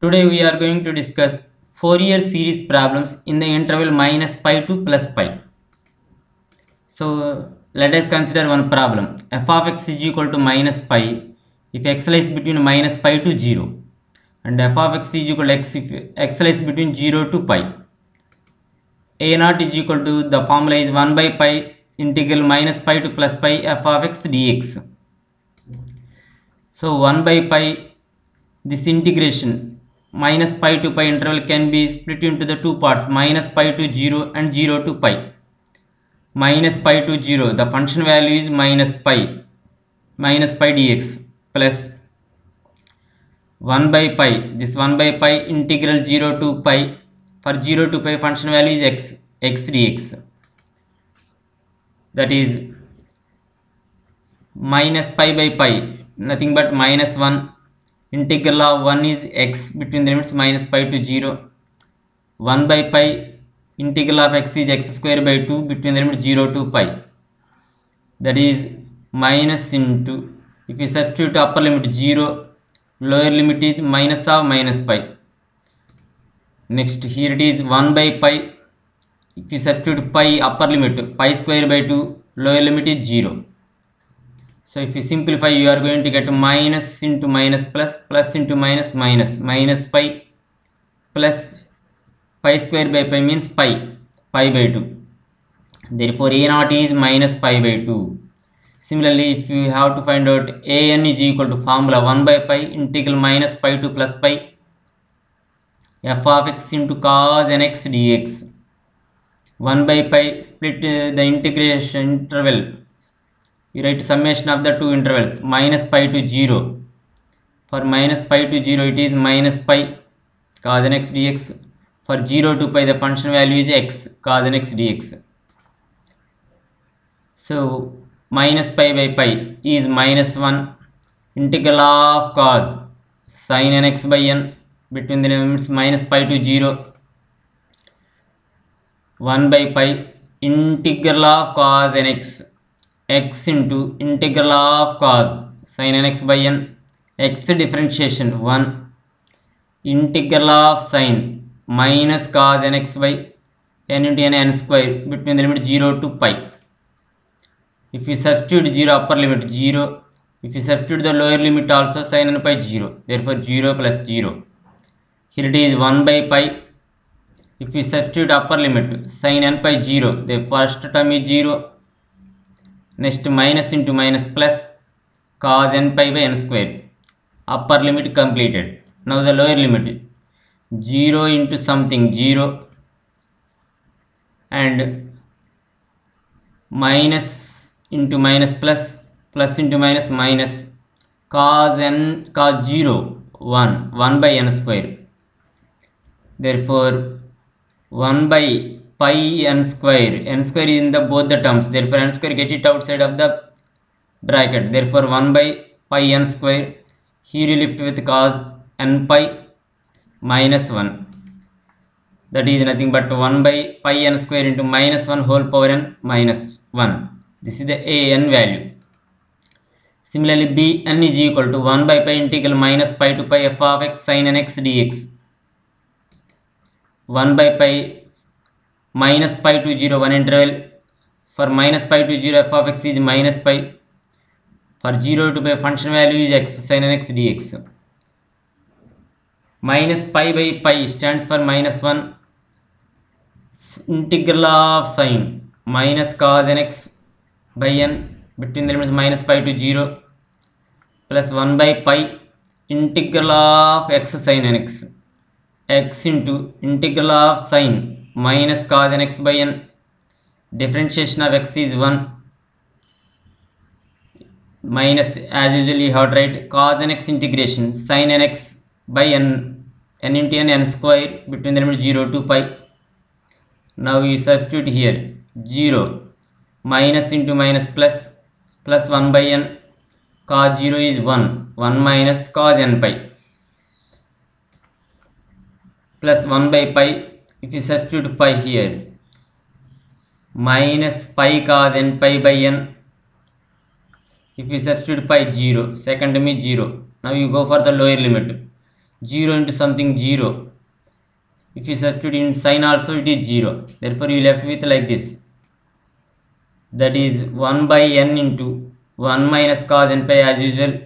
Today we are going to discuss Fourier series problems in the interval minus pi to plus pi. So let us consider one problem. F of x is equal to minus pi if x lies between minus pi to 0, and f of x is equal to x if x lies between 0 to pi. A naught is equal to, the formula is 1 by pi integral minus pi to plus pi f of x dx. So 1 by pi, this integration minus pi to pi interval can be split into the two parts, minus pi to 0 and 0 to pi. Minus pi to 0, the function value is minus pi dx, plus 1 by pi, this 1 by pi integral 0 to pi, for 0 to pi function value is x dx, that is minus pi by pi, nothing but minus 1, integral of 1 is x between the limits minus pi to 0, 1 by pi integral of x is x square by 2 between the limits 0 to pi, that is minus into, if you substitute upper limit 0, lower limit is minus of minus pi. Next here it is 1 by pi, if you substitute pi upper limit pi square by 2, lower limit is 0. So if you simplify, you are going to get minus into minus plus, plus into minus minus, minus pi plus pi square by pi means pi by 2. Therefore a naught is minus pi by 2. Similarly, if you have to find out an is equal to formula 1 by pi integral minus pi to plus pi f of x into cos nx dx. 1 by pi, split the integration interval, you write summation of the two intervals, minus pi to 0. For minus pi to 0 it is minus pi cos nx dx. For 0 to pi the function value is x cos nx dx. So minus pi by pi is minus 1, integral of cos sin nx by n between the limits minus pi to 0, 1 by pi integral of cos nx, x into integral of cos sin nx by n, x differentiation 1, integral of sin minus cos nx by n into n square between the limit 0 to pi. If you substitute 0 upper limit 0, if you substitute the lower limit also sin n pi 0, therefore 0 plus 0. Here it is 1 by pi, if you substitute upper limit sin n pi 0, the first term is 0, next minus into minus plus cos n pi by n square, upper limit completed. Now the lower limit 0 into something 0 and minus into minus plus, plus into minus minus, cos 0 1 by n square. Therefore 1 by pi n square is in the both the terms, therefore n square, get it outside of the bracket, therefore 1 by pi n square, here you lift with cos n pi minus 1, that is nothing but 1 by pi n square into minus 1 whole power n minus 1. This is the a n value. Similarly b n is equal to 1 by pi integral minus pi to pi f of x sin nx dx. 1 by pi minus pi to 0, one interval, for minus pi to 0 f of x is minus pi, for 0 to pi function value is x sin nx dx. Minus pi by pi stands for minus 1, integral of sin minus cos nx by n between the limits minus pi to 0, plus 1 by pi integral of x sin nx, x into integral of sin minus cos nx by n, differentiation of x is 1, minus, as usually you have to write cos nx integration sin nx by n into n square between the limit 0 to pi. Now you substitute here 0, minus into minus plus, plus 1 by n, cos 0 is 1, 1 minus cos n pi, plus 1 by pi, if you substitute pi here, minus pi cos n pi by n, if you substitute pi 0, second term is 0. Now you go for the lower limit, 0 into something 0. If you substitute in sign also, it is 0. Therefore, you left with like this. That is 1 by n into 1 minus cos n pi as usual.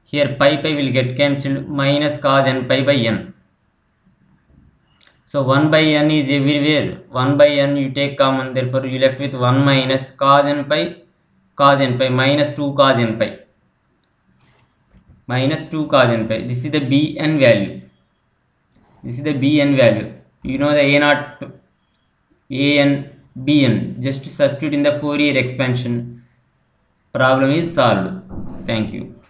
Here pi will get cancelled, minus cos n pi by n. So 1 by n is everywhere. 1 by n you take common. Therefore, you left with 1 minus cos n pi minus 2 cos n pi. Minus 2 cos n pi. This is the bn value. This is the bn value. You know the a0, an, bn. Just substitute in the Fourier expansion. Problem is solved. Thank you.